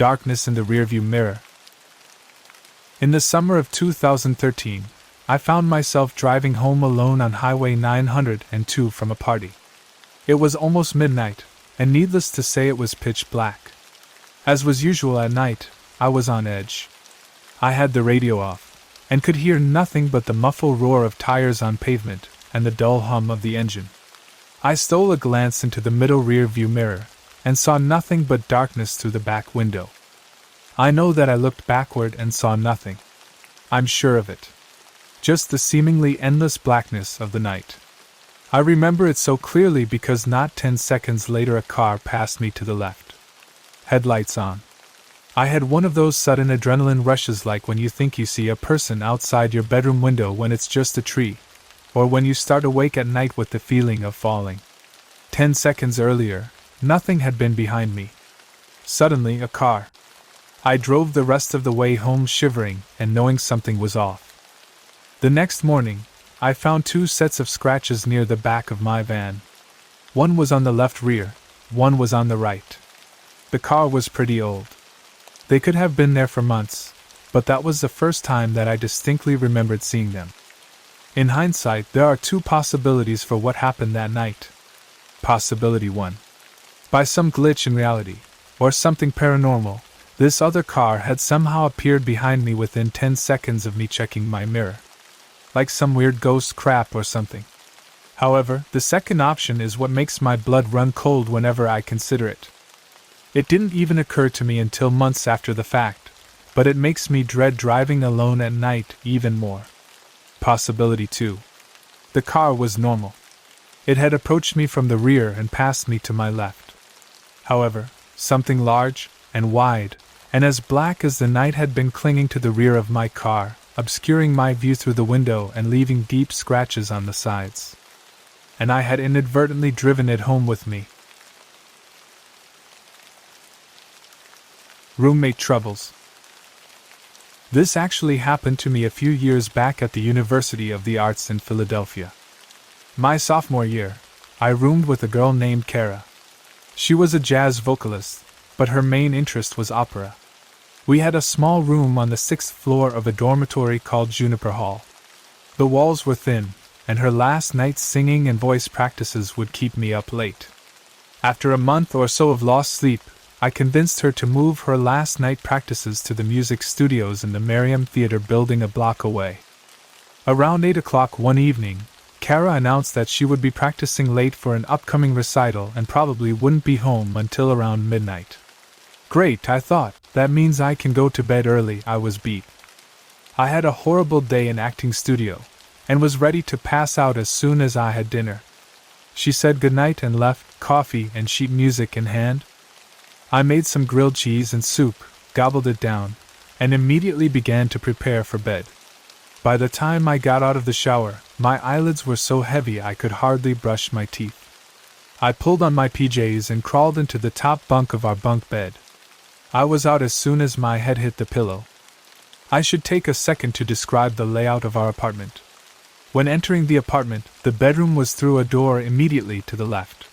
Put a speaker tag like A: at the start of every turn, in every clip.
A: darkness in the rearview mirror. In the summer of 2013, I found myself driving home alone on Highway 902 from a party. It was almost midnight, and needless to say it was pitch black. As was usual at night, I was on edge. I had the radio off, and could hear nothing but the muffled roar of tires on pavement and the dull hum of the engine. I stole a glance into the middle rear view mirror, and saw nothing but darkness through the back window. I know that I looked backward and saw nothing. I'm sure of it. Just the seemingly endless blackness of the night. I remember it so clearly because not 10 seconds later a car passed me to the left. Headlights on. I had one of those sudden adrenaline rushes like when you think you see a person outside your bedroom window when it's just a tree, or when you start awake at night with the feeling of falling. 10 seconds earlier, nothing had been behind me. Suddenly, a car. I drove the rest of the way home shivering and knowing something was off. The next morning, I found 2 sets of scratches near the back of my van. One was on the left rear, one was on the right. The car was pretty old. They could have been there for months, but that was the first time that I distinctly remembered seeing them. In hindsight, there are 2 possibilities for what happened that night. Possibility 1. By some glitch in reality, or something paranormal, this other car had somehow appeared behind me within 10 seconds of me checking my mirror. Like some weird ghost crap or something. However, the second option is what makes my blood run cold whenever I consider it. It didn't even occur to me until months after the fact, but it makes me dread driving alone at night even more. Possibility 2. The car was normal. It had approached me from the rear and passed me to my left. However, something large and wide, and as black as the night had been clinging to the rear of my car, obscuring my view through the window and leaving deep scratches on the sides. And I had inadvertently driven it home with me. Roommate troubles. This actually happened to me a few years back at the University of the Arts in Philadelphia. My sophomore year, I roomed with a girl named Kara. She was a jazz vocalist, but her main interest was opera. We had a small room on the 6th floor of a dormitory called Juniper Hall. The walls were thin, and her last night's singing and voice practices would keep me up late. After a month or so of lost sleep, I convinced her to move her last night practices to the music studios in the Merriam Theater building a block away. Around 8 o'clock one evening, Kara announced that she would be practicing late for an upcoming recital and probably wouldn't be home until around midnight. Great, I thought, that means I can go to bed early. I was beat. I had a horrible day in acting studio, and was ready to pass out as soon as I had dinner. She said goodnight and left, coffee and sheet music in hand. I made some grilled cheese and soup, gobbled it down, and immediately began to prepare for bed. By the time I got out of the shower, my eyelids were so heavy I could hardly brush my teeth. I pulled on my PJs and crawled into the top bunk of our bunk bed. I was out as soon as my head hit the pillow. I should take a second to describe the layout of our apartment. When entering the apartment, the bedroom was through a door immediately to the left.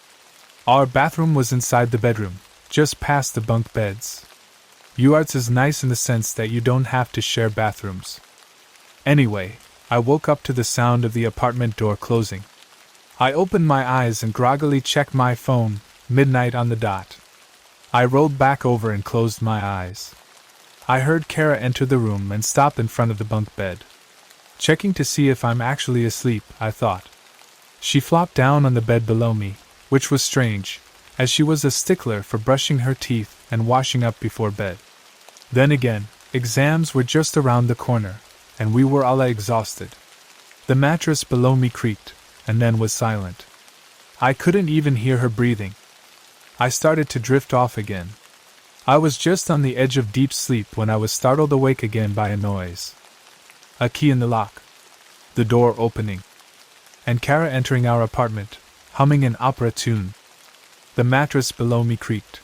A: Our bathroom was inside the bedroom, just past the bunk beds. UArts is nice in the sense that you don't have to share bathrooms. Anyway, I woke up to the sound of the apartment door closing. I opened my eyes and groggily checked my phone, midnight on the dot. I rolled back over and closed my eyes. I heard Kara enter the room and stop in front of the bunk bed. Checking to see if I'm actually asleep, I thought. She flopped down on the bed below me, which was strange, as she was a stickler for brushing her teeth and washing up before bed. Then again, exams were just around the corner, and we were all exhausted. The mattress below me creaked, and then was silent. I couldn't even hear her breathing. I started to drift off again. I was just on the edge of deep sleep when I was startled awake again by a noise. A key in the lock. The door opening. And Kara entering our apartment, humming an opera tune. The mattress below me creaked.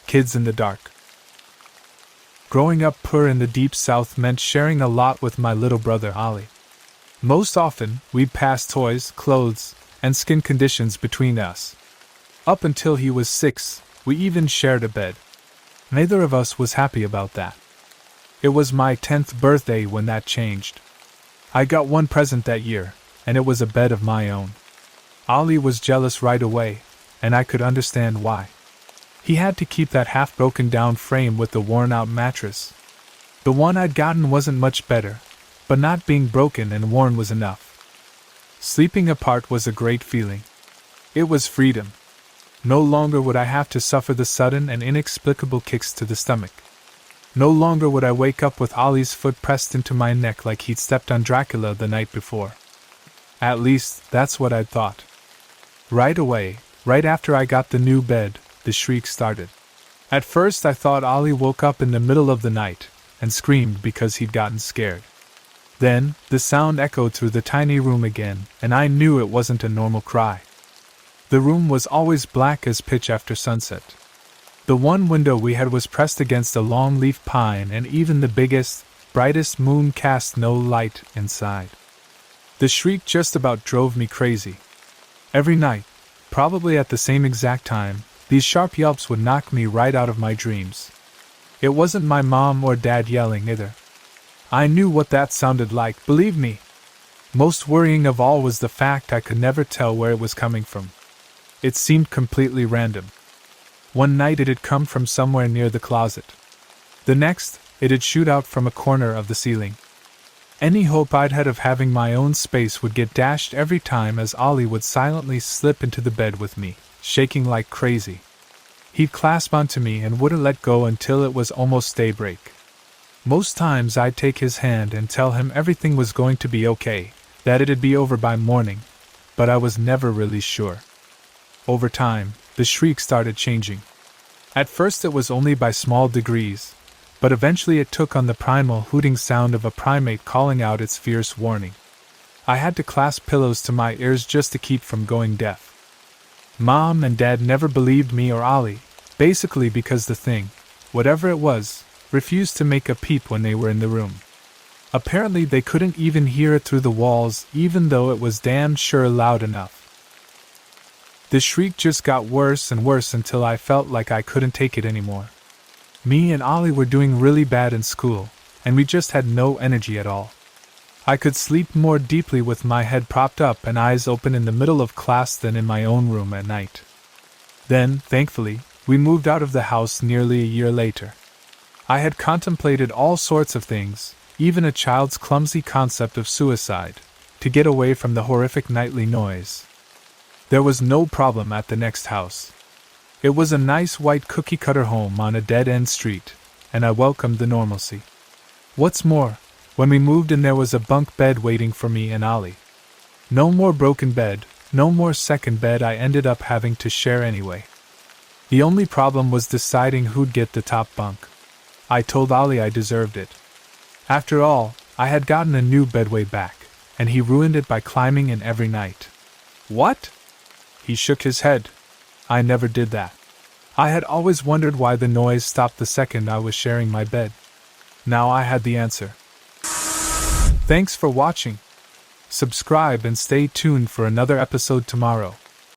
A: Kids in the dark. Growing up poor in the deep south meant sharing a lot with my little brother Ollie. Most often, we'd pass toys, clothes, and skin conditions between us. Up until he was 6, we even shared a bed. Neither of us was happy about that. It was my 10th birthday when that changed. I got one present that year, and it was a bed of my own. Ollie was jealous right away, and I could understand why. He had to keep that half-broken down frame with the worn-out mattress. The one I'd gotten wasn't much better, but not being broken and worn was enough. Sleeping apart was a great feeling. It was freedom. No longer would I have to suffer the sudden and inexplicable kicks to the stomach. No longer would I wake up with Ollie's foot pressed into my neck like he'd stepped on Dracula the night before. At least, that's what I'd thought. Right away, right after I got the new bed, the shriek started. At first I thought Ollie woke up in the middle of the night and screamed because he'd gotten scared. Then, the sound echoed through the tiny room again, and I knew it wasn't a normal cry. The room was always black as pitch after sunset. The one window we had was pressed against a long-leaf pine, and even the biggest, brightest moon cast no light inside. The shriek just about drove me crazy. Every night, probably at the same exact time, these sharp yelps would knock me right out of my dreams. It wasn't my mom or dad yelling either. I knew what that sounded like, believe me. Most worrying of all was the fact I could never tell where it was coming from. It seemed completely random. One night it had come from somewhere near the closet. The next, it'd shoot out from a corner of the ceiling. Any hope I'd had of having my own space would get dashed every time as Ollie would silently slip into the bed with me, shaking like crazy. He'd clasp onto me and wouldn't let go until it was almost daybreak. Most times I'd take his hand and tell him everything was going to be okay, that it'd be over by morning, but I was never really sure. Over time, the shriek started changing. At first it was only by small degrees, but eventually it took on the primal hooting sound of a primate calling out its fierce warning. I had to clasp pillows to my ears just to keep from going deaf. Mom and Dad never believed me or Ollie, basically because the thing, whatever it was, refused to make a peep when they were in the room. Apparently they couldn't even hear it through the walls, even though it was damn sure loud enough. The shriek just got worse and worse until I felt like I couldn't take it anymore. Me and Ollie were doing really bad in school, and we just had no energy at all. I could sleep more deeply with my head propped up and eyes open in the middle of class than in my own room at night. Then, thankfully, we moved out of the house nearly a year later. I had contemplated all sorts of things, even a child's clumsy concept of suicide, to get away from the horrific nightly noise. There was no problem at the next house. It was a nice white cookie-cutter home on a dead-end street, and I welcomed the normalcy. What's more, when we moved in there was a bunk bed waiting for me and Ollie. No more broken bed, no more second bed I ended up having to share anyway. The only problem was deciding who'd get the top bunk. I told Ollie I deserved it. After all, I had gotten a new bed way back, and he ruined it by climbing in every night. What? He shook his head. I never did that. I had always wondered why the noise stopped the second I was sharing my bed. Now I had the answer. Thanks for watching. Subscribe and stay tuned for another episode tomorrow.